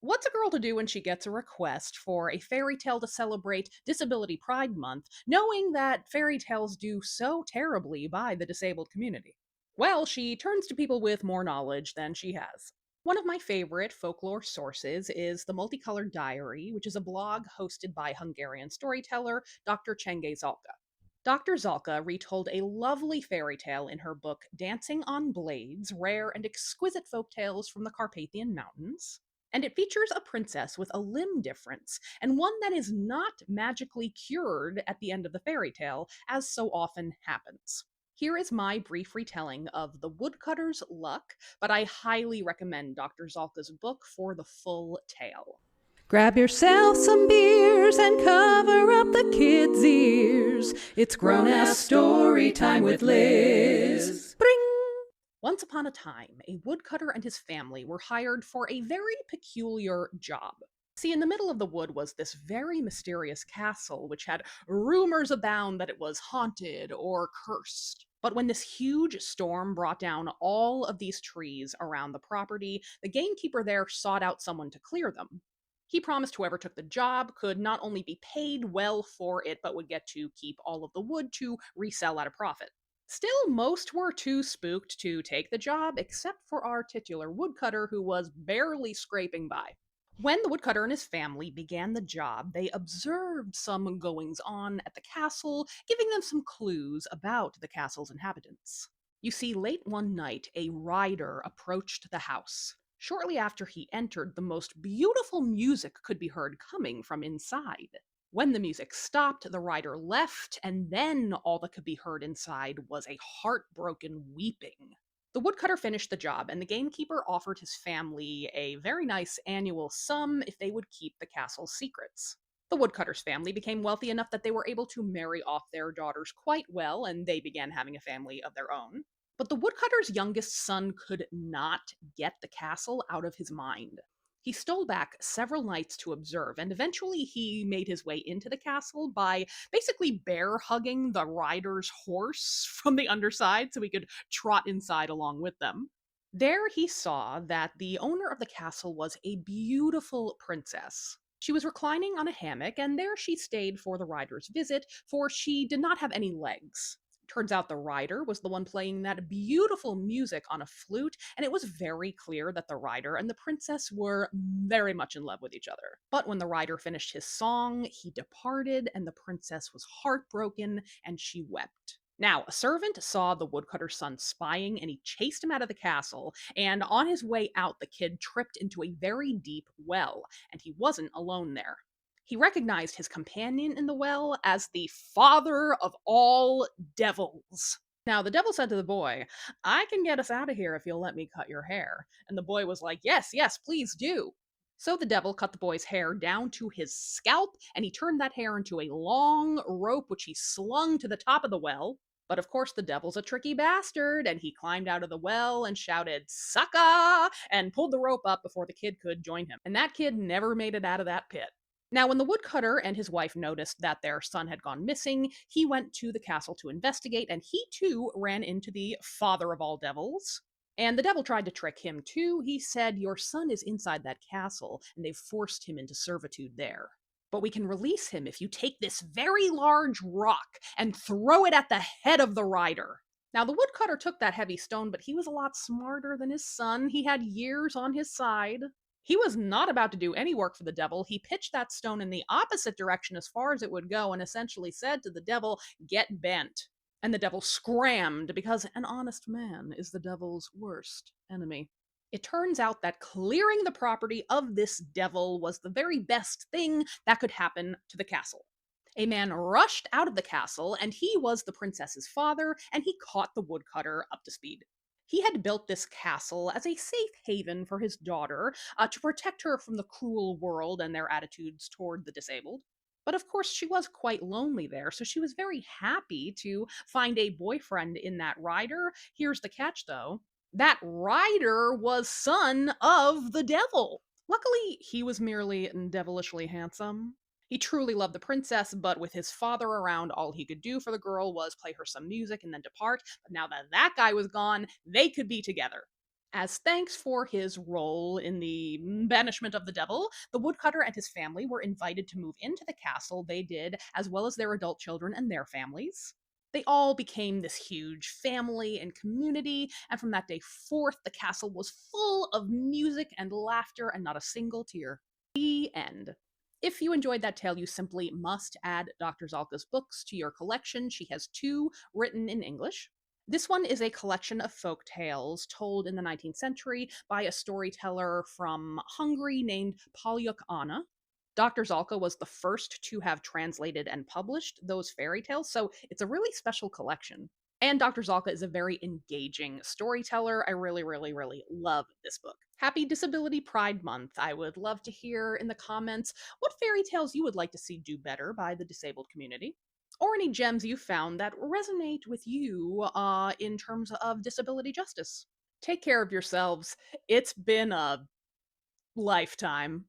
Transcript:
What's a girl to do when she gets a request for a fairy tale to celebrate Disability Pride Month, knowing that fairy tales do so terribly by the disabled community? Well, she turns to people with more knowledge than she has. One of my favorite folklore sources is The Multicolored Diary, which is a blog hosted by Hungarian storyteller Dr. Csenge Zalka. Dr. Zalka retold a lovely fairy tale in her book Dancing on Blades, Rare and Exquisite Folk Tales from the Carpathian Mountains. And it features a princess with a limb difference, and one that is not magically cured at the end of the fairy tale, as so often happens. Here is my brief retelling of The Woodcutters Luck, but I highly recommend Dr. Zalka's book for the full tale. Grab yourself some beers and cover up the kids' ears. It's grown-ass story time with Liz. Bring! Once upon a time, a woodcutter and his family were hired for a very peculiar job. See, in the middle of the wood was this very mysterious castle, which had rumors abound that it was haunted or cursed. But when this huge storm brought down all of these trees around the property, the gamekeeper there sought out someone to clear them. He promised whoever took the job could not only be paid well for it, but would get to keep all of the wood to resell at a profit. Still, most were too spooked to take the job, except for our titular woodcutter, who was barely scraping by. When the woodcutter and his family began the job, they observed some goings on at the castle, giving them some clues about the castle's inhabitants. You see, late one night, a rider approached the house. Shortly after he entered, the most beautiful music could be heard coming from inside. When the music stopped, the rider left, and then all that could be heard inside was a heartbroken weeping. The woodcutter finished the job, and the gamekeeper offered his family a very nice annual sum if they would keep the castle's secrets. The woodcutter's family became wealthy enough that they were able to marry off their daughters quite well, and they began having a family of their own. But the woodcutter's youngest son could not get the castle out of his mind. He stole back several nights to observe, and eventually he made his way into the castle by basically bear hugging the rider's horse from the underside so he could trot inside along with them. There he saw that the owner of the castle was a beautiful princess. She was reclining on a hammock, and there she stayed for the rider's visit, for she did not have any legs. Turns out the rider was the one playing that beautiful music on a flute, and it was very clear that the rider and the princess were very much in love with each other. But when the rider finished his song, he departed, and the princess was heartbroken, and she wept. Now, a servant saw the woodcutter's son spying, and he chased him out of the castle, and on his way out, the kid tripped into a very deep well, and he wasn't alone there. He recognized his companion in the well as the father of all devils. Now, the devil said to the boy, "I can get us out of here if you'll let me cut your hair." And the boy was like, "Yes, yes, please do." So the devil cut the boy's hair down to his scalp, and he turned that hair into a long rope which he slung to the top of the well. But of course, the devil's a tricky bastard, and he climbed out of the well and shouted, "Sucka!" and pulled the rope up before the kid could join him. And that kid never made it out of that pit. Now, when the woodcutter and his wife noticed that their son had gone missing, he went to the castle to investigate, and he too ran into the father of all devils. And the devil tried to trick him too. He said, "Your son is inside that castle, and they've forced him into servitude there. But we can release him if you take this very large rock and throw it at the head of the rider." Now, the woodcutter took that heavy stone, but he was a lot smarter than his son. He had years on his side. He was not about to do any work for the devil. He pitched that stone in the opposite direction as far as it would go and essentially said to the devil, "Get bent." And the devil scrammed because an honest man is the devil's worst enemy. It turns out that clearing the property of this devil was the very best thing that could happen to the castle. A man rushed out of the castle, and he was the princess's father, and he caught the woodcutter up to speed. He had built this castle as a safe haven for his daughter, to protect her from the cruel world and their attitudes toward the disabled. But of course, she was quite lonely there, so she was very happy to find a boyfriend in that rider. Here's the catch, though: that rider was son of the devil. Luckily, he was merely devilishly handsome. He truly loved the princess, but with his father around, all he could do for the girl was play her some music and then depart. But now that that guy was gone, they could be together. As thanks for his role in the banishment of the devil, the woodcutter and his family were invited to move into the castle. They did, as well as their adult children and their families. They all became this huge family and community, and from that day forth, the castle was full of music and laughter and not a single tear. The end. If you enjoyed that tale, you simply must add Dr. Zalka's books to your collection. She has two written in English. This one is a collection of folk tales told in the 19th century by a storyteller from Hungary named Palyuk Anna. Dr. Zalka was the first to have translated and published those fairy tales, so it's a really special collection. And Dr. Zalka is a very engaging storyteller. I really, really, really love this book. Happy Disability Pride Month. I would love to hear in the comments what fairy tales you would like to see do better by the disabled community, or any gems you found that resonate with you in terms of disability justice. Take care of yourselves. It's been a lifetime.